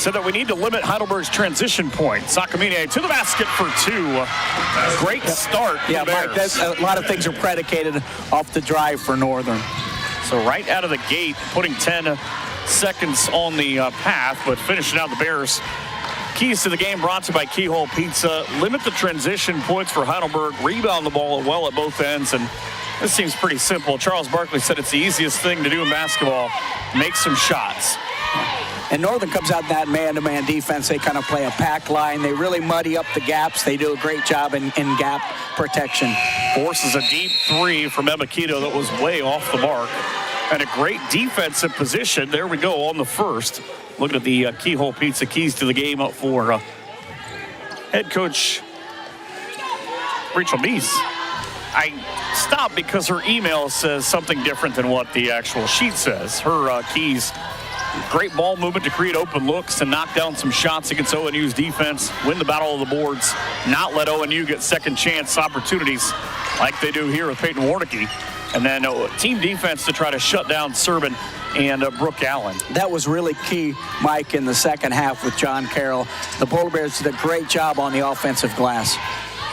said that we need to limit Heidelberg's transition points. Sakamine to the basket for 2. Great start. Yeah, Mike, a lot of things are predicated off the drive for Northern. So right out of the gate, putting 10 seconds on the path, but finishing out the Bears. Keys to the game brought to you by Keyhole Pizza. Limit the transition points for Heidelberg. Rebound the ball well at both ends. And this seems pretty simple. Charles Barkley said it's the easiest thing to do in basketball. Make some shots. And Northern comes out in that man-to-man defense. They kind of play a pack line. They really muddy up the gaps. They do a great job in gap protection. Forces a deep 3 from Emakito that was way off the mark. And a great defensive position. There we go on the first. Looking at the Keyhole Pizza keys to the game up for head coach Rachel Meese. I stopped because her email says something different than what the actual sheet says. Her keys, great ball movement to create open looks and knock down some shots against ONU's defense, win the battle of the boards, not let ONU get second chance opportunities like they do here with Peyton Warnicki. And then team defense to try to shut down Serban and Brooke Allen. That was really key, Mike, in the second half with John Carroll. The Polar Bears did a great job on the offensive glass.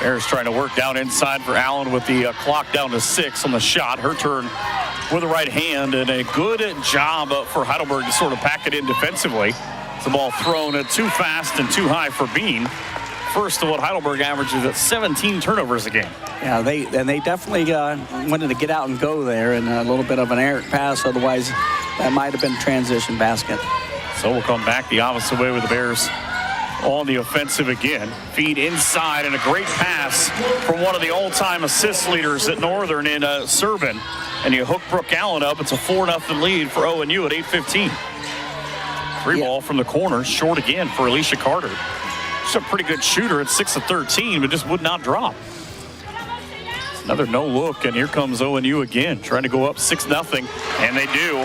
Bears trying to work down inside for Allen with the clock down to 6 on the shot. Her turn with the right hand, and a good job for Heidelberg to sort of pack it in defensively. The ball thrown too fast and too high for Bean. First of what Heidelberg averages at 17 turnovers a game. Yeah, they definitely wanted to get out and go there, and a little bit of an errant pass. Otherwise, that might have been a transition basket. So we'll come back the opposite way with the Bears on the offensive again. Feed inside, and a great pass from one of the all-time assist leaders at Northern in Serban. And you hook Brooke Allen up. It's a 4-0 lead for ONU at 8:15. Free ball from the corner, short again for Alicia Carter. She's a pretty good shooter at 6 of 13, but just would not drop. Another no look, and here comes ONU again, trying to go up 6-0, and they do.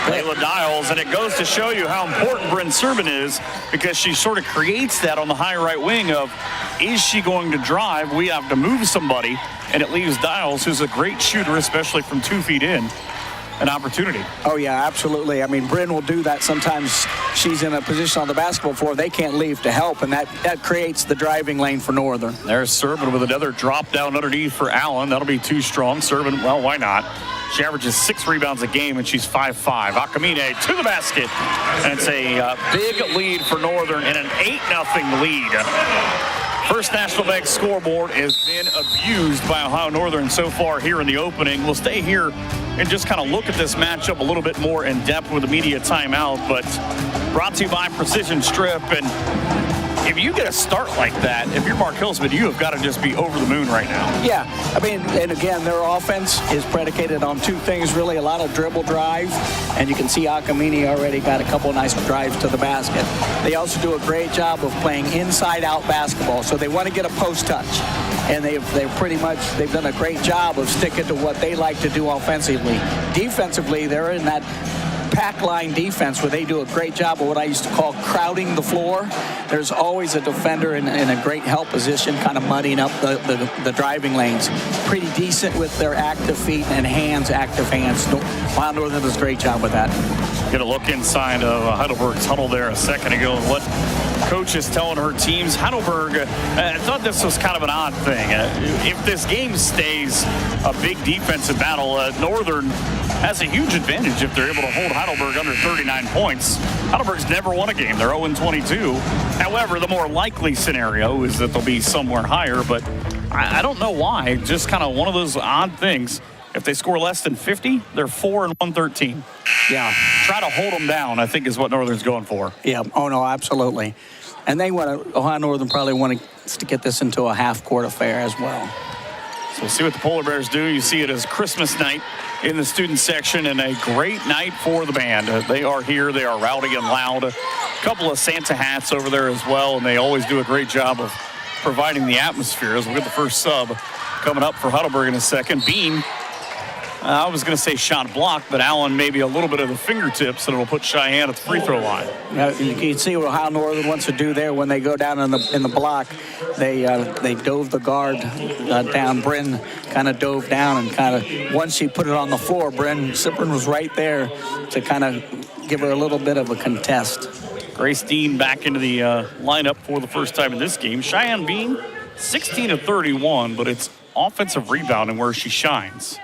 Layla Dials, and it goes to show you how important Bryn Serban is, because she sort of creates that on the high right wing of, is she going to drive? We have to move somebody, and it leaves Dials, who's a great shooter, especially from 2 feet in, an opportunity. Oh, yeah, absolutely. I mean, Bryn will do that. Sometimes she's in a position on the basketball floor they can't leave to help, and that creates the driving lane for Northern. There's Serban with another drop down underneath for Allen. That'll be too strong. Serban, well, why not? She averages 6 rebounds a game, and she's 5'5". Akamine to the basket, and it's a big lead for Northern and an 8-0 lead. First National Bank scoreboard has been abused by Ohio Northern so far here in the opening. We'll stay here and just kind of look at this matchup a little bit more in depth with the media timeout, but brought to you by Precision Strip. And if you get a start like that, if you're Mark Hillsman, you have got to just be over the moon right now. Yeah, I mean, and again, their offense is predicated on 2 things, really. A lot of dribble drive, and you can see Akamine already got a couple of nice drives to the basket. They also do a great job of playing inside-out basketball, so they want to get a post touch. And they've done a great job of sticking to what they like to do offensively. Defensively, they're in that pack line defense where they do a great job of what I used to call crowding the floor. There's always a defender in a great help position, kind of muddying up the driving lanes. Pretty decent with their active feet and active hands. Ohio Northern does a great job with that. Get a look inside of Heidelberg's huddle there a second ago, and what coach is telling her teams. Heidelberg, I thought this was kind of an odd thing. If this game stays a big defensive battle, Northern has a huge advantage if they're able to hold Heidelberg under 39 points. Heidelberg's never won a game. They're 0-22. However, the more likely scenario is that they'll be somewhere higher, but I don't know why. Just kind of one of those odd things. If they score less than 50, they're 4-113. Yeah. Try to hold them down, I think, is what Northern's going for. Yeah. Oh, no, absolutely. And Ohio Northern probably wants to get this into a half-court affair as well. So we'll see what the Polar Bears do. You see it as Christmas night in the student section, and a great night for the band. They are here. They are rowdy and loud. A couple of Santa hats over there as well, and they always do a great job of providing the atmosphere. As we'll get the first sub coming up for Heidelberg in a second. Bean, I was going to say shot block, but Allen maybe a little bit of the fingertips, and it'll put Cheyenne at the free throw line. You can see what Ohio Northern wants to do there when they go down in the block. They dove the guard down. Bryn kind of dove down, and once she put it on the floor, Bryn was right there to kind of give her a little bit of a contest. Grace Dean back into the lineup for the first time in this game. Cheyenne Bean, 16 of 31, but it's offensive rebounding where she shines.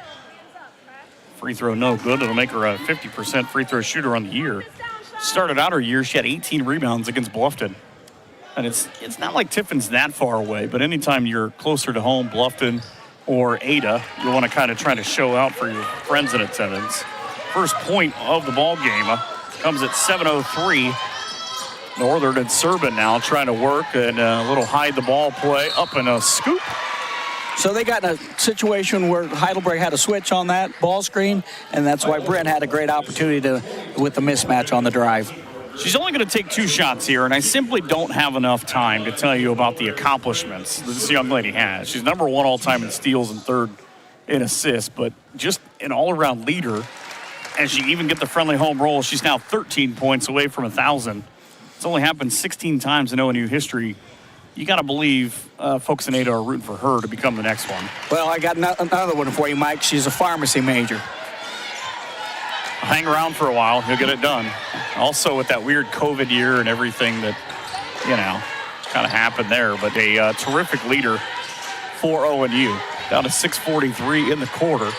Free throw no good. It'll make her a 50% free throw shooter on the year. Started out her year, she had 18 rebounds against Bluffton. And it's not like Tiffin's that far away, but anytime you're closer to home, Bluffton or Ada, you want to kind of try to show out for your friends in attendance. First point of the ball game comes at 7:03. Northern and Serban now trying to work and a little hide the ball play up in a scoop. So they got in a situation where Heidelberg had a switch on that ball screen, and that's why Brent had a great opportunity with the mismatch on the drive. She's only going to take 2 shots here, and I simply don't have enough time to tell you about the accomplishments this young lady has. She's number 1 all-time in steals and 3rd in assists, but just an all-around leader. And she even get the friendly home roll. She's now 13 points away from 1,000. It's only happened 16 times in ONU history. You got to believe folks in Ada are rooting for her to become the next one. Well, I got another one for you, Mike. She's a pharmacy major. Hang around for a while. He'll get it done. Also, with that weird COVID year and everything that, kind of happened there. But a terrific leader for ONU. Down to 6:43 in the quarter.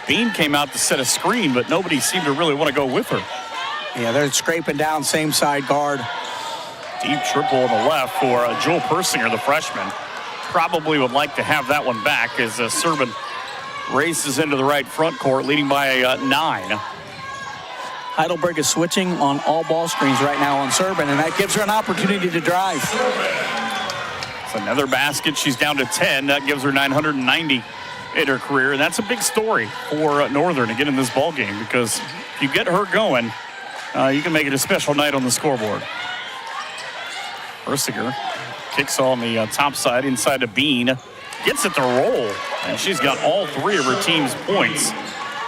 Bean came out to set a screen, but nobody seemed to really want to go with her. Yeah, they're scraping down same side guard. Deep triple on the left for Jewel Persinger, the freshman. Probably would like to have that one back as Serban races into the right front court, leading by 9. Heidelberg is switching on all ball screens right now on Serban, and that gives her an opportunity to drive. It's another basket. She's down to 10. That gives her 990 in her career, and that's a big story for Northern to get in this ball game, because if you get her going, you can make it a special night on the scoreboard. Persinger kicks on the top side inside to Bean. Gets it to roll, and she's got all 3 of her team's points.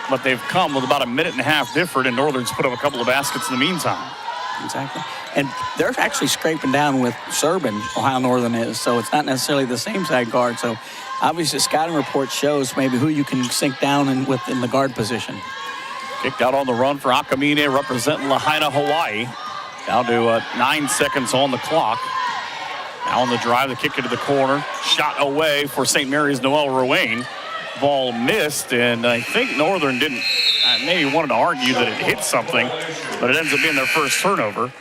But they've come with about a minute and a half different, and Northern's put up a couple of baskets in the meantime. Exactly. And they're actually scraping down with Serban, Ohio Northern is, so it's not necessarily the same side guard. So obviously the scouting report shows maybe who you can sink down in the guard position. Kicked out on the run for Akamine, representing Lahaina, Hawaii. Down to 9 seconds on the clock. Now on the drive, the kick into the corner. Shot away for St. Mary's Noel Rowan. Ball missed, and I think Northern didn't, maybe wanted to argue that it hit something, but it ends up being their first turnover.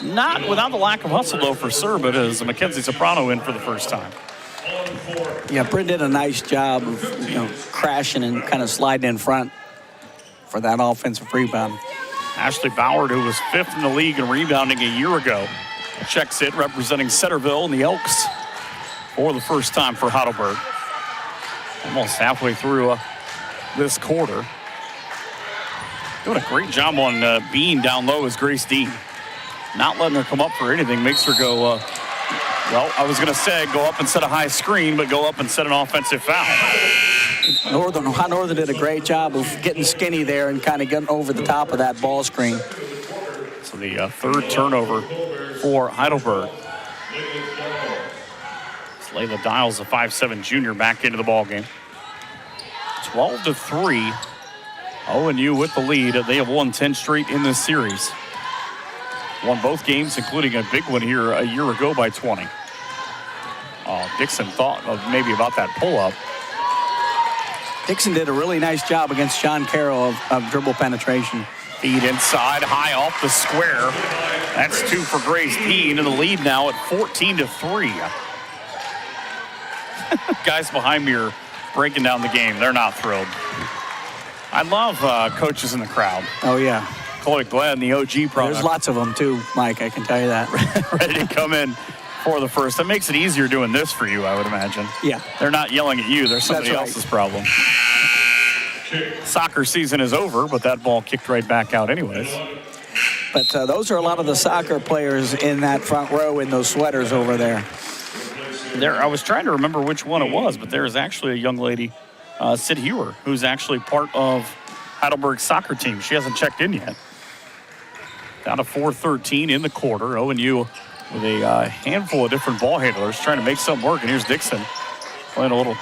Not without the lack of hustle, though, for Serban, as Mackenzie Soprano in for the first time. Yeah, Brent did a nice job of, crashing and kind of sliding in front for that offensive rebound. Ashley Ballard, who was 5th in the league in rebounding a year ago, checks in, representing Centerville and the Elks for the first time for Heidelberg. Almost halfway through this quarter. Doing a great job on Bean down low is Grace Dean. Not letting her come up for anything makes her go, well, I was going to say go up and set a high screen, but go up and set an offensive foul. Northern did a great job of getting skinny there and kind of getting over the top of that ball screen. So the 3rd turnover for Heidelberg. Layla Dials, a 5'7" junior, back into the ball game. 12-3. ONU with the lead. They have won 10 straight in this series. Won both games, including a big one here a year ago by 20. Dixon thought of maybe about that pull-up. Dixon did a really nice job against Sean Carroll of dribble penetration. Feed inside, high off the square. That's 2 for Grace Dean, and the lead now at 14-3. Guys behind me are breaking down the game. They're not thrilled. I love coaches in the crowd. Oh, yeah. Chloe Glenn, the OG product. There's lots of them, too, Mike, I can tell you that. Ready to come in for the first. That makes it easier doing this for you, I would imagine. Yeah. They're not yelling at you. They're somebody else's problem. Soccer season is over, but that ball kicked right back out anyways. But those are a lot of the soccer players in that front row in those sweaters over there. I was trying to remember which one it was, but there is actually a young lady, Sid Hewer, who's actually part of Heidelberg's soccer team. She hasn't checked in yet. Down to 4:13 in the quarter. ONU with a handful of different ball handlers trying to make something work. And here's Dixon playing a little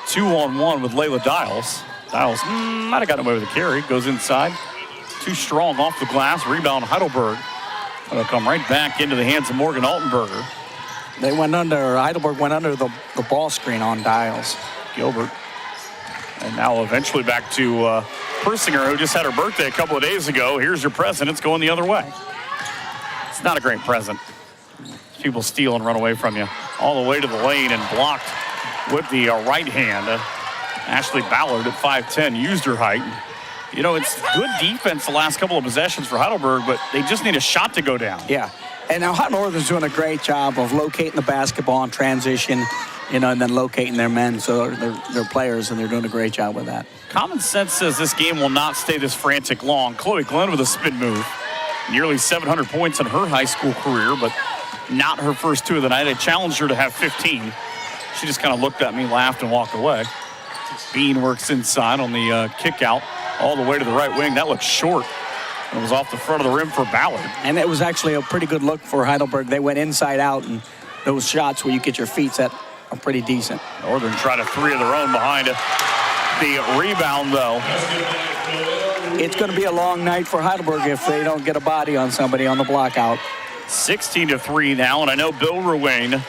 2-on-1 with Layla Dials. Dials might have gotten away with a carry. Goes inside. Too strong off the glass. Rebound Heidelberg. It'll come right back into the hands of Morgan Altenberger. They went under, Heidelberg went under the ball screen on Dials. Gilbert. And now eventually back to Persinger, who just had her birthday a couple of days ago. Here's your present. It's going the other way. It's not a great present. People steal and run away from you. All the way to the lane and blocked with the right hand. Ashley Ballard at 5'10", used her height. You know, it's good defense the last couple of possessions for Heidelberg, but they just need a shot to go down. Yeah. And now Hot Northern's doing a great job of locating the basketball in transition, you know, and then locating their men. So they're players, and they're doing a great job with that. Common sense says this game will not stay this frantic long. Chloe Glenn with a spin move. Nearly 700 points in her high school career, but not her first 2 of the night. I challenged her to have 15. She just kind of looked at me, laughed, and walked away. Bean works inside on the kick out all the way to the right wing. That looks short. It was off the front of the rim for Ballard. And it was actually a pretty good look for Heidelberg. They went inside out, and those shots where you get your feet set are pretty decent. Northern tried a 3 of their own behind it. The rebound, though. It's going to be a long night for Heidelberg if they don't get a body on somebody on the block out. 16-3 now, and I know Bill Ruane,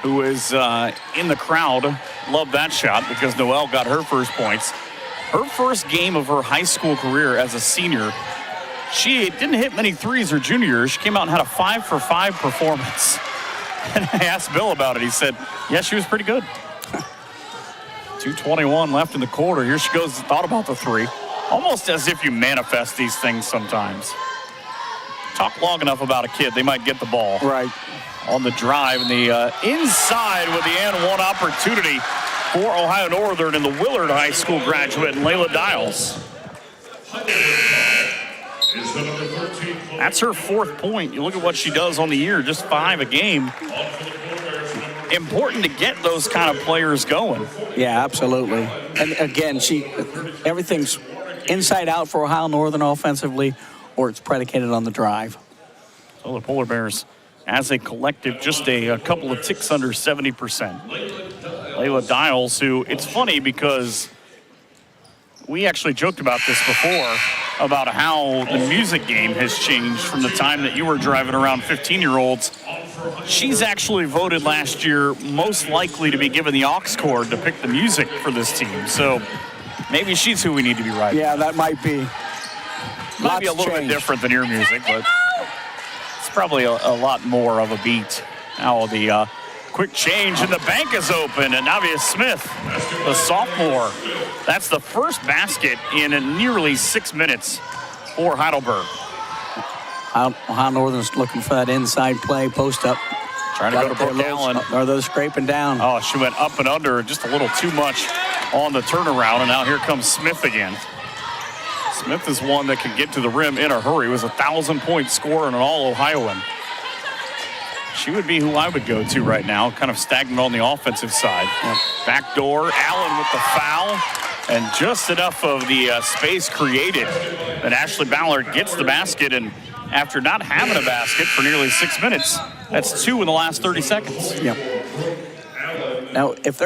who is in the crowd, loved that shot because Noelle got her first points. Her first game of her high school career as a senior, she didn't hit many threes her junior year. She came out and had a 5-for-5 performance. And I asked Bill about it. He said, yeah, she was pretty good. 2:21 left in the quarter. Here she goes, thought about the 3. Almost as if you manifest these things sometimes. Talk long enough about a kid, they might get the ball. Right. On the drive, and the inside with the and one opportunity for Ohio Northern and the Willard High School graduate, Layla Dials. That's her 4th point. You look at what she does on the year, just 5 a game. Important to get those kind of players going. Yeah, absolutely. And again, everything's inside out for Ohio Northern offensively, or it's predicated on the drive. So the Polar Bears, as a collective, just a couple of ticks under 70%. Layla Dials, who, it's funny because we actually joked about this before, about how the music game has changed from the time that you were driving around 15-year-olds. She's actually voted last year most likely to be given the aux cord to pick the music for this team. So maybe she's who we need to be riding. Yeah, that might be. Might be a little bit different than your music, but it's probably a lot more of a beat. Now the quick change, and the bank is open, and Navia Smith, the sophomore. That's the first basket in nearly 6 minutes for Heidelberg. Ohio Northern's looking for that inside play, post up. Trying to go to Brooke Allen. Are those scraping down? Oh, she went up and under just a little too much on the turnaround, and now here comes Smith again. Smith is one that can get to the rim in a hurry. Was a 1,000-point scorer and an All-Ohioan. She would be who I would go to right now, kind of stagnant on the offensive side. Back door, Allen with the foul, and just enough of the space created that Ashley Ballard gets the basket, and after not having a basket for nearly 6 minutes, that's 2 in the last 30 seconds. Yep. Now, if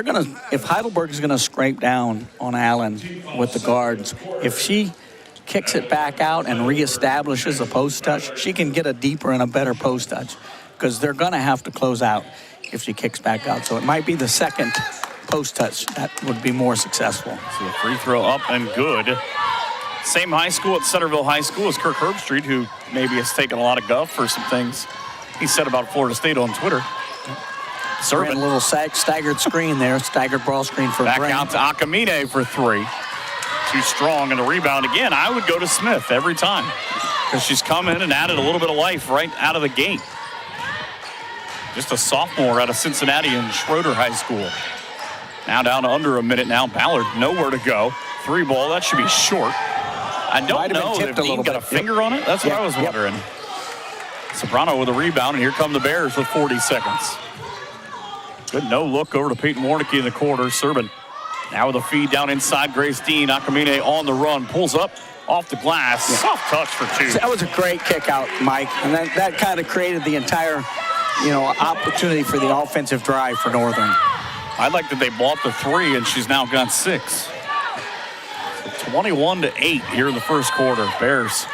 Heidelberg is gonna scrape down on Allen with the guards, if she kicks it back out and reestablishes a post touch, she can get a deeper and a better post touch, because they're gonna have to close out if she kicks back out. So it might be the second post touch that would be more successful. So the free throw up and good. Same high school at Centerville High School as Kirk Herbstreit, who maybe has taken a lot of guff for some things he said about Florida State on Twitter. Serving a little staggered screen there, staggered ball screen for back Grant. out to Akamine for 3. Too strong in the rebound. Again, I would go to Smith every time because she's come in and added a little bit of life right out of the gate. Just a sophomore out of Cincinnati and Schroeder High School. Now down to under a minute now. Ballard nowhere to go. 3 ball, that should be short. I don't know if Dean got a finger on it. That's what I was wondering. Soprano with a rebound, and here come the Bears with 40 seconds. Good no look over to Peyton Warnicki in the quarter. Serban now with a feed down inside. Grace Dean. Akamine on the run. Pulls up off the glass. Soft touch for 2. That was a great kick out, Mike. And that kind of created the entire, opportunity for the offensive drive for Northern. I like that they bought the 3, and she's now got 6. 21-8 here in the first quarter. Bears,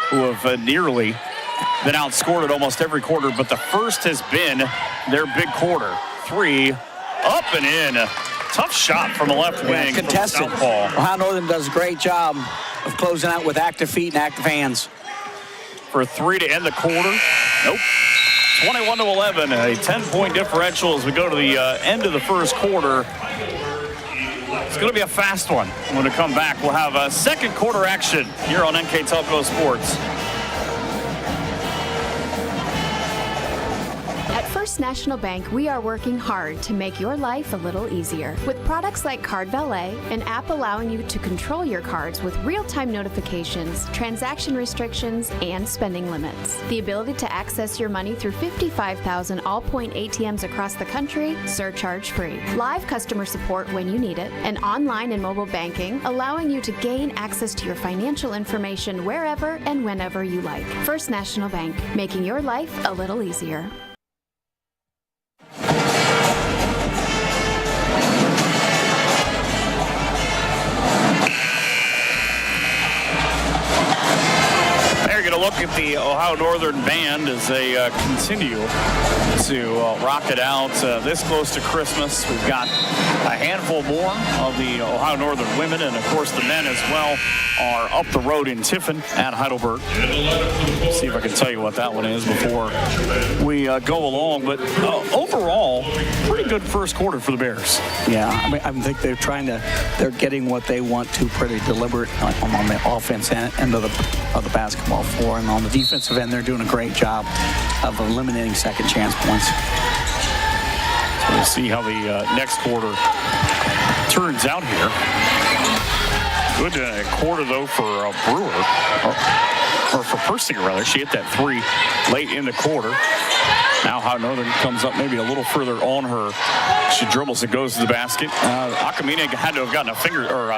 who have nearly been outscored at almost every quarter, but the first has been their big quarter. 3, up and in. Tough shot from the left wing. Contested. Ohio Northern does a great job of closing out with active feet and active hands. For 3 to end the quarter. Nope. 21-11, a 10-point differential as we go to the end of the first quarter. It's going to be a fast one. When we come back, we'll have a second quarter action here on NK Telco Sports. At First National Bank, we are working hard to make your life a little easier. With products like Card Valet, an app allowing you to control your cards with real-time notifications, transaction restrictions, and spending limits. The ability to access your money through 55,000 all-point ATMs across the country, surcharge-free. Live customer support when you need it, and online and mobile banking, allowing you to gain access to your financial information wherever and whenever you like. First National Bank, making your life a little easier. Look at the Ohio Northern band as they continue to rock it out this close to Christmas. We've got a handful more of the Ohio Northern women, and of course the men as well are up the road in Tiffin at Heidelberg. See if I can tell you what that one is before we go along. But overall, pretty good first quarter for the Bears. Yeah, I think they're getting what they want to, pretty deliberate on the offense end of the basketball floor. And on the defensive end, they're doing a great job of eliminating second chance points. So we'll see how the next quarter turns out here. Good quarter, though, for Brewer, or for Persinger, rather. She hit that 3 late in the quarter. Now Ohio Northern comes up maybe a little further on her. She dribbles and goes to the basket. Akamine had to have gotten a finger, or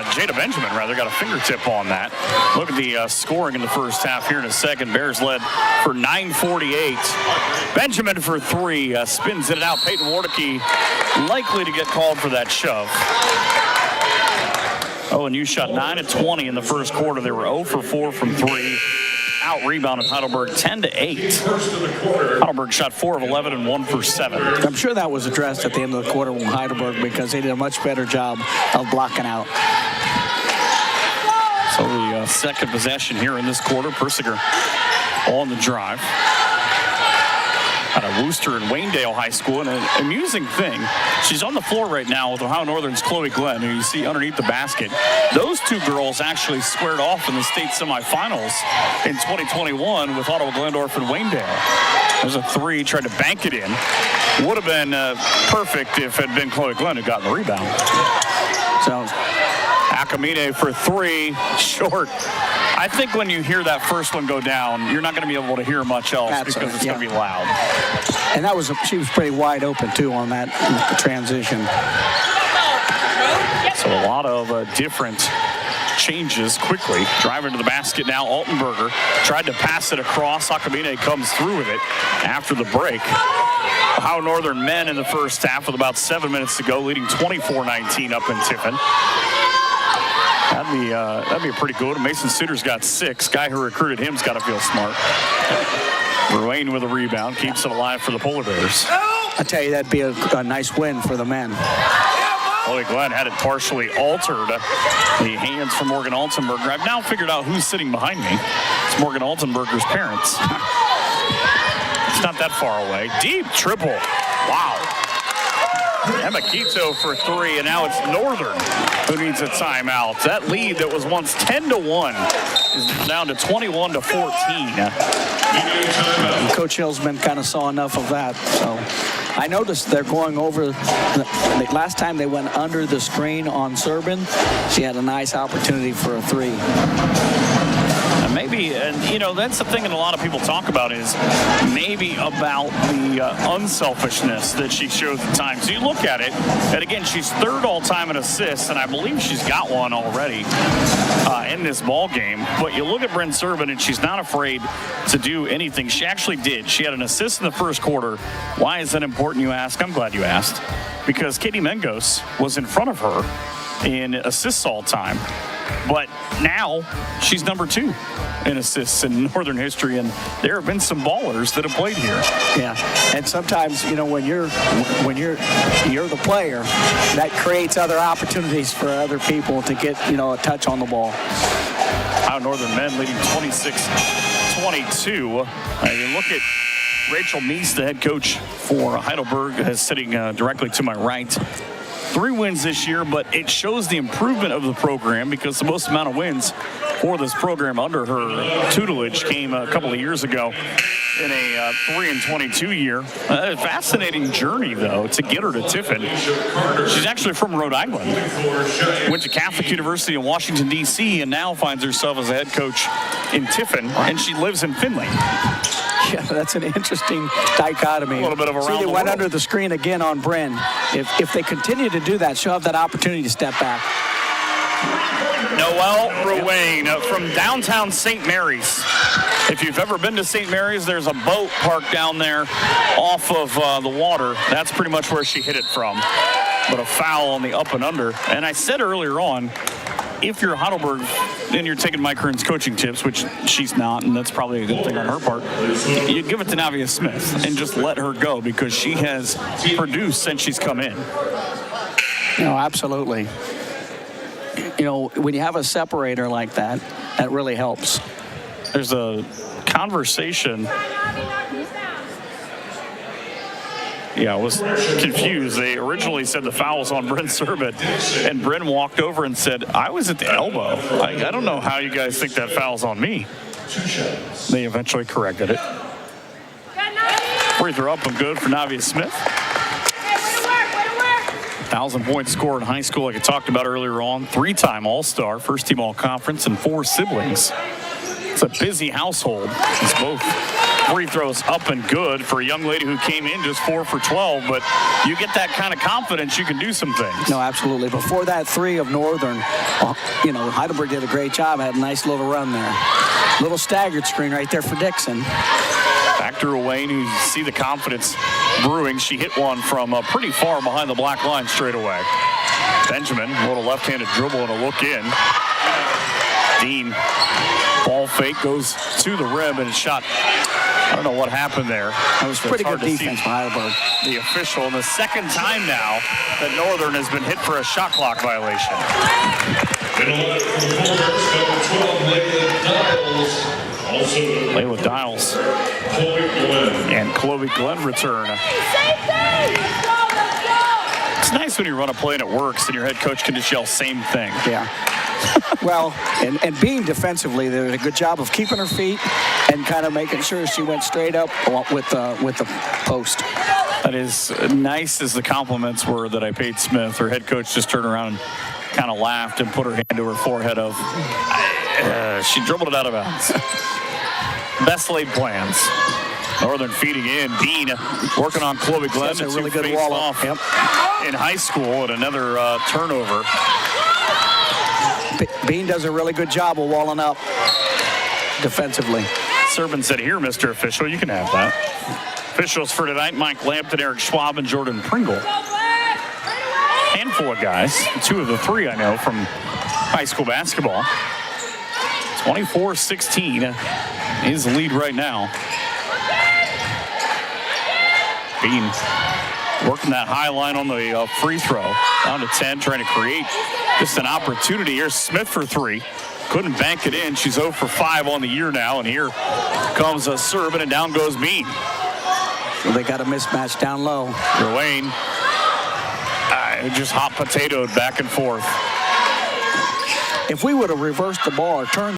Jada Benjamin, rather, got a fingertip on that. Look at the scoring in the first half here in a second. Bears led for 9:48. Benjamin for 3, spins it out. Peyton Wardicky likely to get called for that shove. ONU shot 9 of 20 in the first quarter. They were 0 for 4 from 3. Out-rebounded Heidelberg 10-8. Heidelberg shot 4 of 11 and 1 for 7. I'm sure that was addressed at the end of the quarter with Heidelberg because they did a much better job of blocking out. So the second possession here in this quarter, Persinger on the drive. Out of Wooster and Waynedale High School. And an amusing thing, she's on the floor right now with Ohio Northern's Chloe Glenn, who you see underneath the basket. Those two girls actually squared off in the state semifinals in 2021 with Ottawa Glendorf and Waynedale. There's a 3, tried to bank it in. Would have been perfect if it had been Chloe Glenn who got the rebound. So Akamine for 3, short. I think when you hear that first one go down, you're not going to be able to hear much else because it's going to be loud. And she was pretty wide open, too, on that transition. So a lot of different changes quickly. Driving to the basket now, Altenberger tried to pass it across. Akamine comes through with it after the break. Ohio Northern men in the first half with about 7 minutes to go, leading 24-19 up in Tiffin. That'd be pretty good. Mason Suter's got 6. Guy who recruited him's got to feel smart. Ruane with a rebound, keeps it alive for the Polar Bears. I tell you, that'd be a nice win for the men. Chloe Glenn had it partially altered. The hands from Morgan Altenberger. I've now figured out who's sitting behind me. It's Morgan Altenberger's parents. It's not that far away. Deep triple. Wow. Emma Quito for 3, and now it's Northern who needs a timeout. That lead that was once 10-1 is down to 21-14. Coach Hillsman kind of saw enough of that. So I noticed they're going over. Last time they went under the screen on Serbin. She had a nice opportunity for a 3. Maybe, and you know, that's the thing that a lot of people talk about is maybe about the unselfishness that she shows at times. You look at it, and again, she's 3rd all-time in assists, and I believe she's got one already in this ball game. But you look at Bryn Serbin, and she's not afraid to do anything. She actually did. She had an assist in the first quarter. Why is that important, you ask? I'm glad you asked. Because Katie Mengos was in front of her in assists all time. But now she's number 2 in assists in Northern history, and there have been some ballers that have played here. Yeah, and sometimes, when you're the player, that creates other opportunities for other people to get, a touch on the ball. Ohio Northern men leading 26-22. You look at Rachel Meese, the head coach for Heidelberg, is sitting directly to my right. 3 wins this year, but it shows the improvement of the program because the most amount of wins for this program under her tutelage came a couple of years ago in a 3-22 year. A fascinating journey, though, to get her to Tiffin. She's actually from Rhode Island. Went to Catholic University in Washington, D.C., and now finds herself as a head coach in Tiffin, and she lives in Findlay. Yeah, that's an interesting dichotomy. A little bit of around they the went world. under the screen again on Bryn. If they continue to do that, she'll have that opportunity to step back. Noelle Ruane from downtown St. Mary's. If you've ever been to St. Mary's, there's a boat parked down there off of the water. That's pretty much where she hit it from. But a foul on the up and under. And I said earlier on, if you're Heidelberg and you're taking Mike Kern's coaching tips, which she's not, and that's probably a good thing on her part, you give it to Navia Smith and just let her go because she has produced since she's come in. No, absolutely. When you have a separator like that, that really helps. There's a conversation. Yeah, I was confused. They originally said the foul was on Bryn Serbin, and Bryn walked over and said, I was at the elbow. I don't know how you guys think that foul's on me. They eventually corrected it. Free throw up and good for Navia Smith. 1,000-point scorer in high school, like I talked about earlier on. 3-time All-Star, first-team All-Conference, and 4 siblings. It's a busy household. It's both free throws up and good for a young lady who came in just 4 for 12, but you get that kind of confidence, you can do some things. No, absolutely. Before that 3 of Northern, Heidelberg did a great job, had a nice little run there. Little staggered screen right there for Dixon. Back to Ruane, you see the confidence brewing. She hit one from pretty far behind the black line straight away. Benjamin, a little left-handed dribble and a look in. Dean, ball fake, goes to the rim and shot. I don't know what happened there. That was pretty good defense by Heidelberg. The official, and the second time now that Northern has been hit for a shot clock violation. Layla Dials and Chloe Glenn return. It's nice when you run a play and it works and your head coach can just yell same thing. Yeah. Well, and being defensively, they did a good job of keeping her feet and kind of making sure she went straight up with the post. That is nice as the compliments were that I paid Smith. Her head coach just turned around and kind of laughed and put her hand to her forehead of, she dribbled it out of bounds. Best laid plans. Northern feeding in. Dean working on Chloe Glenn. That's a really good wall off. Yep. In high school, and another turnover. Bean does a really good job of walling up defensively. Serbin said, here, Mr. Official, you can have that. Officials for tonight, Mike Lampton, Eric Schwab, and Jordan Pringle. Handful of guys, 2 of the 3 I know from high school basketball. 24-16 is the lead right now. Bean working that high line on the free throw. Down to 10, trying to create just an opportunity. Here's Smith for 3. Couldn't bank it in. She's 0 for 5 on the year now. And here comes a Serbin, and down goes Bean. Well, they got a mismatch down low. Ruane just hot potatoed back and forth. If we would have reversed the ball or turned